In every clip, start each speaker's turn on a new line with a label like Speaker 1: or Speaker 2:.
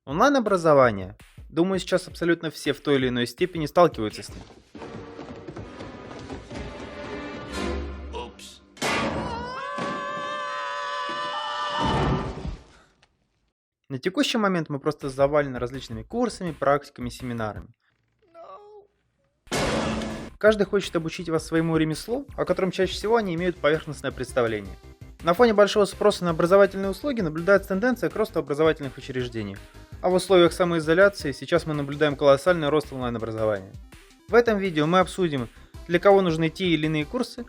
Speaker 1: Онлайн-образование. Думаю, сейчас абсолютно все в той или иной степени сталкиваются с ним.
Speaker 2: Упс.
Speaker 1: На текущий момент мы просто завалены различными курсами, практиками, семинарами. Каждый хочет обучить вас своему ремеслу, о котором чаще всего они имеют поверхностное представление. На фоне большого спроса на образовательные услуги наблюдается тенденция к росту образовательных учреждений. А в условиях самоизоляции сейчас мы наблюдаем колоссальный рост онлайн-образования. В этом видео мы обсудим, для кого нужны те или иные курсы,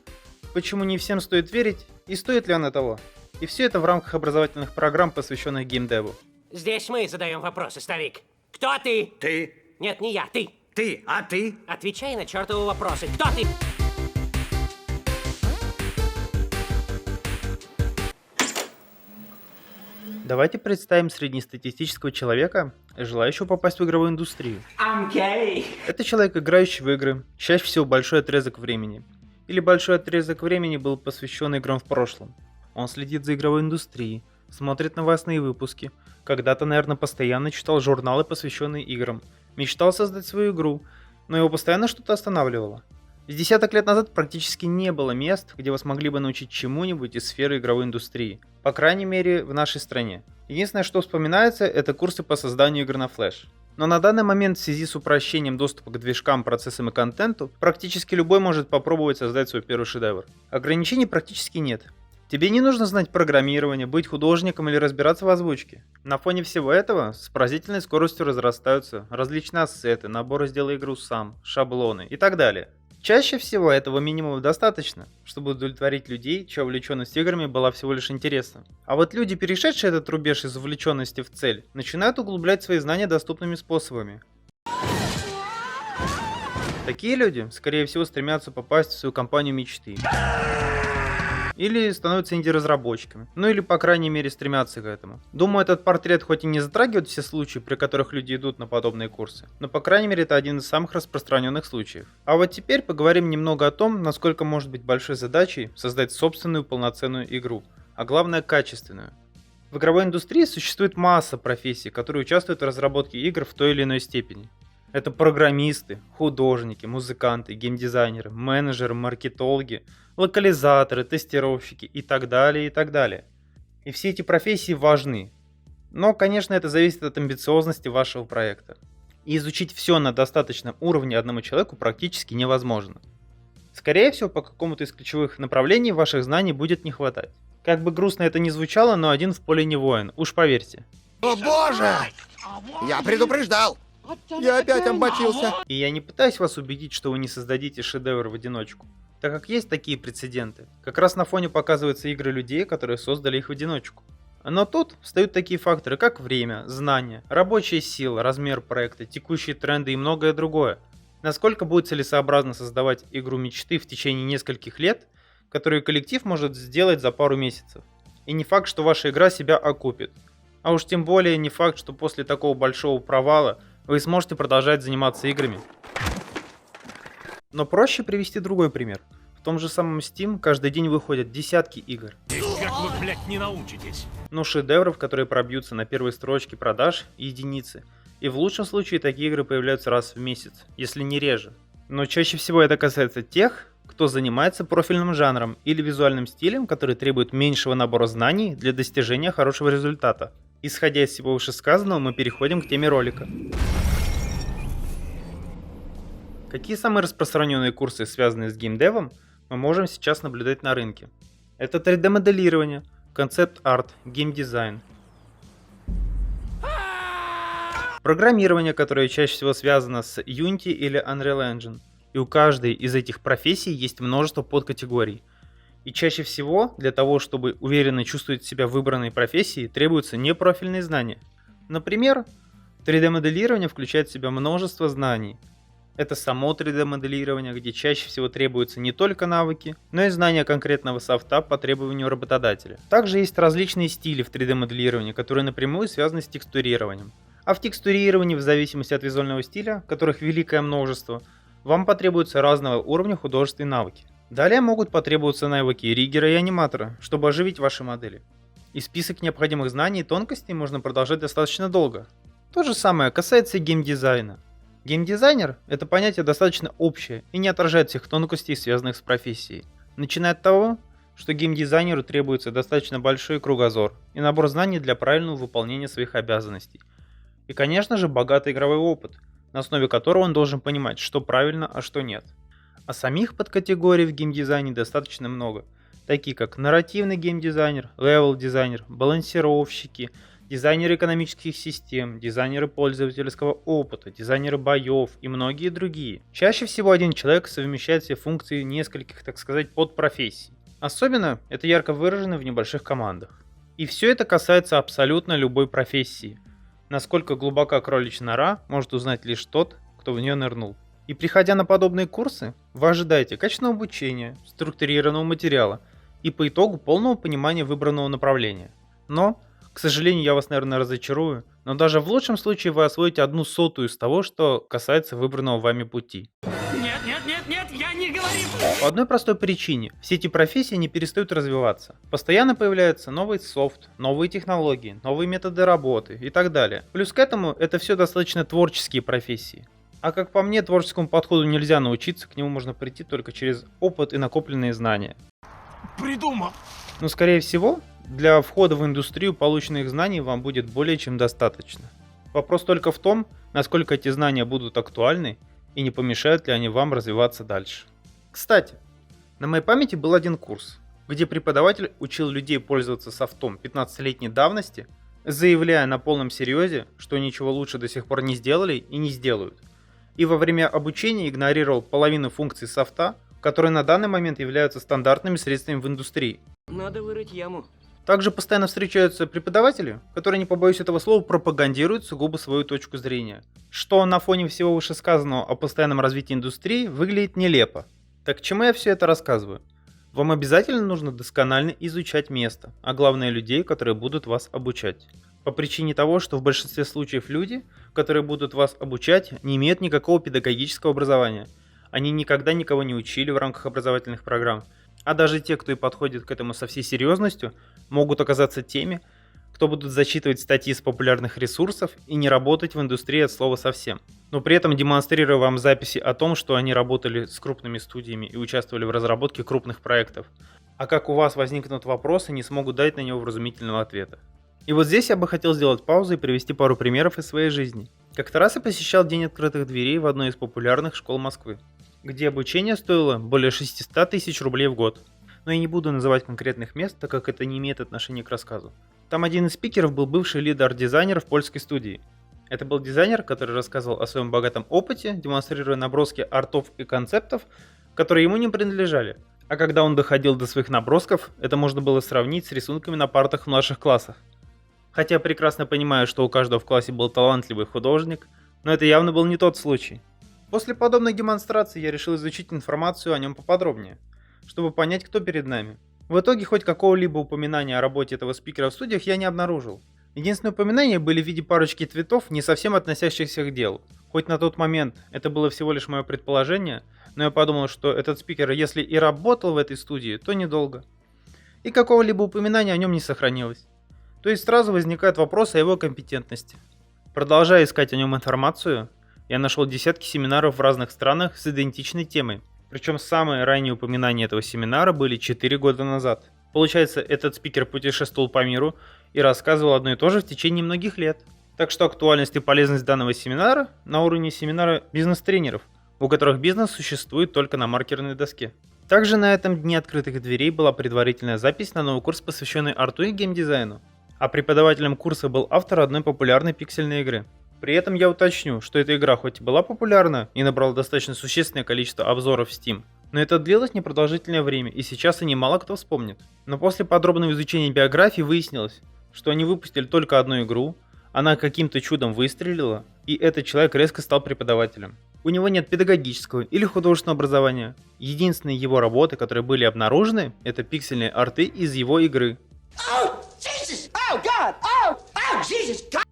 Speaker 1: почему не всем стоит верить и стоит ли оно того. И все это в рамках образовательных программ, посвященных геймдеву.
Speaker 3: Здесь мы задаем вопросы, старик. Кто ты?
Speaker 2: Ты?
Speaker 3: Нет, не я, ты.
Speaker 2: Ты? А ты?
Speaker 3: Отвечай на чертовы вопросы. Кто ты?
Speaker 1: Давайте представим среднестатистического человека, желающего попасть в игровую индустрию.
Speaker 3: I'm gay.
Speaker 1: Это человек, играющий в игры, чаще всего большой отрезок времени. Или большой отрезок времени был посвящен играм в прошлом. Он следит за игровой индустрией, смотрит новостные выпуски, когда-то, наверное, постоянно читал журналы, посвященные играм, мечтал создать свою игру, но его постоянно что-то останавливало. С десяток лет назад практически не было мест, где вас могли бы научить чему-нибудь из сферы игровой индустрии. По крайней мере, в нашей стране. Единственное, что вспоминается, это курсы по созданию игр на флеш. Но на данный момент в связи с упрощением доступа к движкам, процессам и контенту, практически любой может попробовать создать свой первый шедевр. Ограничений практически нет. Тебе не нужно знать программирование, быть художником или разбираться в озвучке. На фоне всего этого с поразительной скоростью разрастаются различные ассеты, наборы «Сделай игру сам», шаблоны и так далее. Чаще всего этого минимума достаточно, чтобы удовлетворить людей, чья увлеченность играми была всего лишь интересна. А вот люди, перешедшие этот рубеж из увлеченности в цель, начинают углублять свои знания доступными способами. Такие люди, скорее всего, стремятся попасть в свою компанию мечты. Или становятся инди-разработчиками. Ну или, по крайней мере, стремятся к этому. Думаю, этот портрет хоть и не затрагивает все случаи, при которых люди идут на подобные курсы, но, по крайней мере, это один из самых распространенных случаев. А вот теперь поговорим немного о том, насколько может быть большой задачей создать собственную полноценную игру, а главное, качественную. В игровой индустрии существует масса профессий, которые участвуют в разработке игр в той или иной степени. Это программисты, художники, музыканты, геймдизайнеры, менеджеры, маркетологи, локализаторы, тестировщики и так далее, и так далее. И все эти профессии важны. Но, конечно, это зависит от амбициозности вашего проекта. И изучить все на достаточном уровне одному человеку практически невозможно. Скорее всего, по какому-то из ключевых направлений ваших знаний будет не хватать. Как бы грустно это ни звучало, но один в поле не воин, уж поверьте.
Speaker 2: О боже! Я предупреждал! Я опять обмочился.
Speaker 1: И я не пытаюсь вас убедить, что вы не создадите шедевр в одиночку, так как есть такие прецеденты. Как раз на фоне показываются игры людей, которые создали их в одиночку. Но тут встают такие факторы, как время, знания, рабочая сила, размер проекта, текущие тренды и многое другое. Насколько будет целесообразно создавать игру мечты в течение нескольких лет, которую коллектив может сделать за пару месяцев. И не факт, что ваша игра себя окупит. А уж тем более не факт, что после такого большого провала вы сможете продолжать заниматься играми. Но проще привести другой пример. В том же самом Steam каждый день выходят десятки игр.
Speaker 4: Как вы, блядь, не научитесь?
Speaker 1: Но шедевров, которые пробьются на первой строчке продаж, единицы. И в лучшем случае такие игры появляются раз в месяц, если не реже. Но чаще всего это касается тех, кто занимается профильным жанром или визуальным стилем, который требует меньшего набора знаний для достижения хорошего результата. Исходя из всего вышесказанного, мы переходим к теме ролика. Какие самые распространенные курсы, связанные с геймдевом, мы можем сейчас наблюдать на рынке? Это 3D-моделирование, концепт-арт, геймдизайн. Программирование, которое чаще всего связано с Unity или Unreal Engine. И у каждой из этих профессий есть множество подкатегорий. И чаще всего для того, чтобы уверенно чувствовать себя в выбранной профессии, требуются непрофильные знания. Например, 3D-моделирование включает в себя множество знаний. Это само 3D-моделирование, где чаще всего требуются не только навыки, но и знания конкретного софта по требованию работодателя. Также есть различные стили в 3D-моделировании, которые напрямую связаны с текстурированием. А в текстурировании, в зависимости от визуального стиля, которых великое множество, вам потребуются разного уровня художественные навыки. Далее могут потребоваться навыки риггера и аниматора, чтобы оживить ваши модели. И список необходимых знаний и тонкостей можно продолжать достаточно долго. То же самое касается и геймдизайна. Геймдизайнер – это понятие достаточно общее и не отражает всех тонкостей, связанных с профессией. Начиная от того, что геймдизайнеру требуется достаточно большой кругозор и набор знаний для правильного выполнения своих обязанностей. И, конечно же, богатый игровой опыт, на основе которого он должен понимать, что правильно, а что нет. А самих подкатегорий в геймдизайне достаточно много, такие как нарративный геймдизайнер, левел-дизайнер, балансировщики, дизайнеры экономических систем, дизайнеры пользовательского опыта, дизайнеры боев и многие другие. Чаще всего один человек совмещает все функции нескольких, так сказать, подпрофессий. Особенно это ярко выражено в небольших командах. И все это касается абсолютно любой профессии. Насколько глубока кроличья нора, может узнать лишь тот, кто в нее нырнул. И приходя на подобные курсы, вы ожидаете качественного обучения, структурированного материала и по итогу полного понимания выбранного направления. Но, к сожалению, я вас, наверное, разочарую, но даже в лучшем случае вы освоите 1/100 из того, что касается выбранного вами пути.
Speaker 4: Нет, я не говорю.
Speaker 1: По одной простой причине. Все эти профессии не перестают развиваться. Постоянно появляется новый софт, новые технологии, новые методы работы и так далее. Плюс к этому это все достаточно творческие профессии. А как по мне, творческому подходу нельзя научиться, к нему можно прийти только через опыт и накопленные знания.
Speaker 4: Придумал.
Speaker 1: Но скорее всего, для входа в индустрию полученных знаний вам будет более чем достаточно. Вопрос только в том, насколько эти знания будут актуальны и не помешают ли они вам развиваться дальше. Кстати, на моей памяти был один курс, где преподаватель учил людей пользоваться софтом 15-летней давности, заявляя на полном серьезе, что ничего лучше до сих пор не сделали и не сделают. И во время обучения игнорировал половину функций софта, которые на данный момент являются стандартными средствами в индустрии.
Speaker 3: Надо вырыть яму.
Speaker 1: Также постоянно встречаются преподаватели, которые, не побоюсь этого слова, пропагандируют сугубо свою точку зрения, что на фоне всего вышесказанного о постоянном развитии индустрии выглядит нелепо. Так к чему я все это рассказываю? Вам обязательно нужно досконально изучать место, а главное людей, которые будут вас обучать. По причине того, что в большинстве случаев люди, которые будут вас обучать, не имеют никакого педагогического образования. Они никогда никого не учили в рамках образовательных программ. А даже те, кто и подходит к этому со всей серьезностью, могут оказаться теми, кто будут зачитывать статьи с популярных ресурсов и не работать в индустрии от слова совсем. Но при этом демонстрируя вам записи о том, что они работали с крупными студиями и участвовали в разработке крупных проектов. А как у вас возникнут вопросы, не смогут дать на него вразумительного ответа. И вот здесь я бы хотел сделать паузу и привести пару примеров из своей жизни. Как-то раз я посещал День открытых дверей в одной из популярных школ Москвы, где обучение стоило более 600 тысяч рублей в год. Но я не буду называть конкретных мест, так как это не имеет отношения к рассказу. Там один из спикеров был бывший лид-арт-дизайнер в польской студии. Это был дизайнер, который рассказывал о своем богатом опыте, демонстрируя наброски артов и концептов, которые ему не принадлежали. А когда он доходил до своих набросков, это можно было сравнить с рисунками на партах в младших классах. Хотя прекрасно понимаю, что у каждого в классе был талантливый художник, но это явно был не тот случай. После подобной демонстрации я решил изучить информацию о нем поподробнее, чтобы понять, кто перед нами. В итоге хоть какого-либо упоминания о работе этого спикера в студиях я не обнаружил. Единственные упоминания были в виде парочки твитов, не совсем относящихся к делу. Хоть на тот момент это было всего лишь мое предположение, но я подумал, что этот спикер, если и работал в этой студии, то недолго. И какого-либо упоминания о нем не сохранилось. То есть сразу возникает вопрос о его компетентности. Продолжая искать о нем информацию, я нашел десятки семинаров в разных странах с идентичной темой. Причем самые ранние упоминания этого семинара были 4 года назад. Получается, этот спикер путешествовал по миру и рассказывал одно и то же в течение многих лет. Так что актуальность и полезность данного семинара на уровне семинара бизнес-тренеров, у которых бизнес существует только на маркерной доске. Также на этом дне открытых дверей была предварительная запись на новый курс, посвященный арту и геймдизайну. А преподавателем курса был автор одной популярной пиксельной игры. При этом я уточню, что эта игра хоть и была популярна и набрала достаточно существенное количество обзоров в Steam, но это длилось непродолжительное время, и сейчас о ней мало кто вспомнит. Но после подробного изучения биографии выяснилось, что они выпустили только одну игру, она каким-то чудом выстрелила, и этот человек резко стал преподавателем. У него нет педагогического или художественного образования. Единственные его работы, которые были обнаружены, это пиксельные арты из его игры.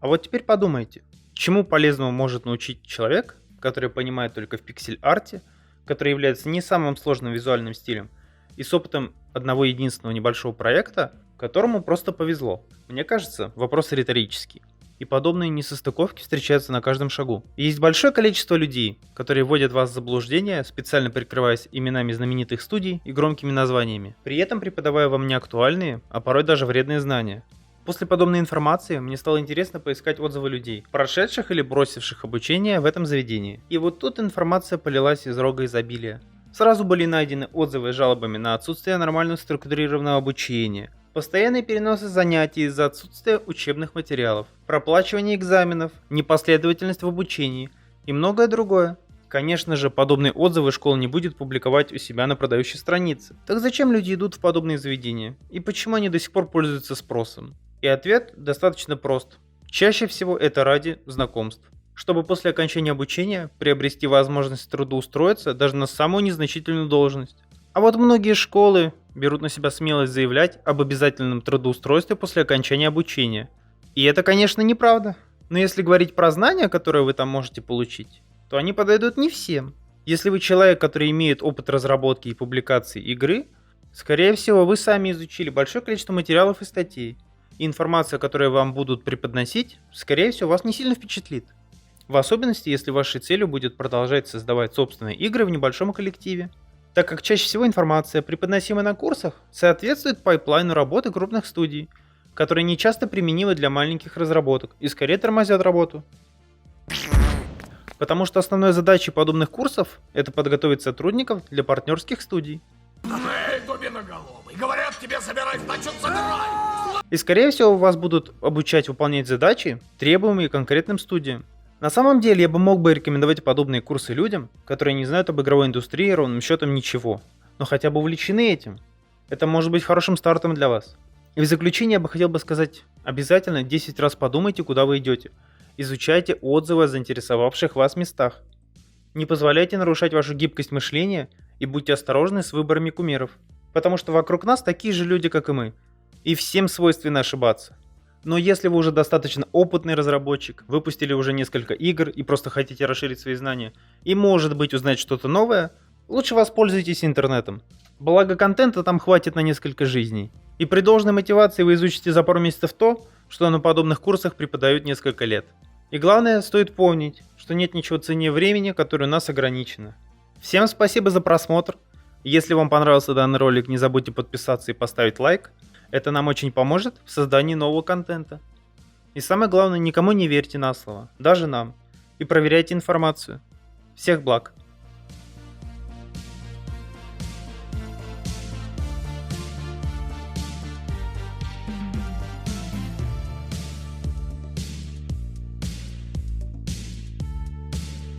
Speaker 1: А вот теперь подумайте, чему полезному может научить человек, который понимает только в пиксель-арте, который является не самым сложным визуальным стилем, и с опытом одного единственного небольшого проекта, которому просто повезло. Мне кажется, вопрос риторический. И подобные несостыковки встречаются на каждом шагу. И есть большое количество людей, которые вводят вас в заблуждение, специально прикрываясь именами знаменитых студий и громкими названиями, при этом преподавая вам неактуальные, а порой даже вредные знания. После подобной информации мне стало интересно поискать отзывы людей, прошедших или бросивших обучение в этом заведении. И вот тут информация полилась из рога изобилия. Сразу были найдены отзывы с жалобами на отсутствие нормального структурированного обучения, постоянные переносы занятий из-за отсутствия учебных материалов, проплачивание экзаменов, непоследовательность в обучении и многое другое. Конечно же, подобные отзывы школа не будет публиковать у себя на продающей странице. Так зачем люди идут в подобные заведения? И почему они до сих пор пользуются спросом? И ответ достаточно прост. Чаще всего это ради знакомств. Чтобы после окончания обучения приобрести возможность трудоустроиться даже на самую незначительную должность. А вот многие школы берут на себя смелость заявлять об обязательном трудоустройстве после окончания обучения. И это, конечно, неправда. Но если говорить про знания, которые вы там можете получить, то они подойдут не всем. Если вы человек, который имеет опыт разработки и публикации игры, скорее всего, вы сами изучили большое количество материалов и статей. И информация, которую вам будут преподносить, скорее всего, вас не сильно впечатлит. В особенности, если вашей целью будет продолжать создавать собственные игры в небольшом коллективе. Так как чаще всего информация, преподносимая на курсах, соответствует пайплайну работы крупных студий, которые не часто применимы для маленьких разработок и скорее тормозят работу. Потому что основной задачей подобных курсов – это подготовить сотрудников для партнерских студий.
Speaker 2: Эй, дубиноголовый, говорят тебе собирать, значит собирай!
Speaker 1: И скорее всего вас будут обучать выполнять задачи, требуемые конкретным студиям. На самом деле я бы мог бы рекомендовать подобные курсы людям, которые не знают об игровой индустрии ровным счетом ничего, но хотя бы увлечены этим. Это может быть хорошим стартом для вас. И в заключение я бы хотел сказать, обязательно 10 раз подумайте, куда вы идете. Изучайте отзывы о заинтересовавших вас местах. Не позволяйте нарушать вашу гибкость мышления и будьте осторожны с выборами кумиров. Потому что вокруг нас такие же люди, как и мы. И всем свойственно ошибаться. Но если вы уже достаточно опытный разработчик, выпустили уже несколько игр и просто хотите расширить свои знания, и может быть узнать что-то новое, лучше воспользуйтесь интернетом. Благо контента там хватит на несколько жизней. И при должной мотивации вы изучите за пару месяцев то, что на подобных курсах преподают несколько лет. И главное, стоит помнить, что нет ничего ценнее времени, которое у нас ограничено. Всем спасибо за просмотр. Если вам понравился данный ролик, не забудьте подписаться и поставить лайк. Это нам очень поможет в создании нового контента. И самое главное, никому не верьте на слово, даже нам. И проверяйте информацию. Всех благ!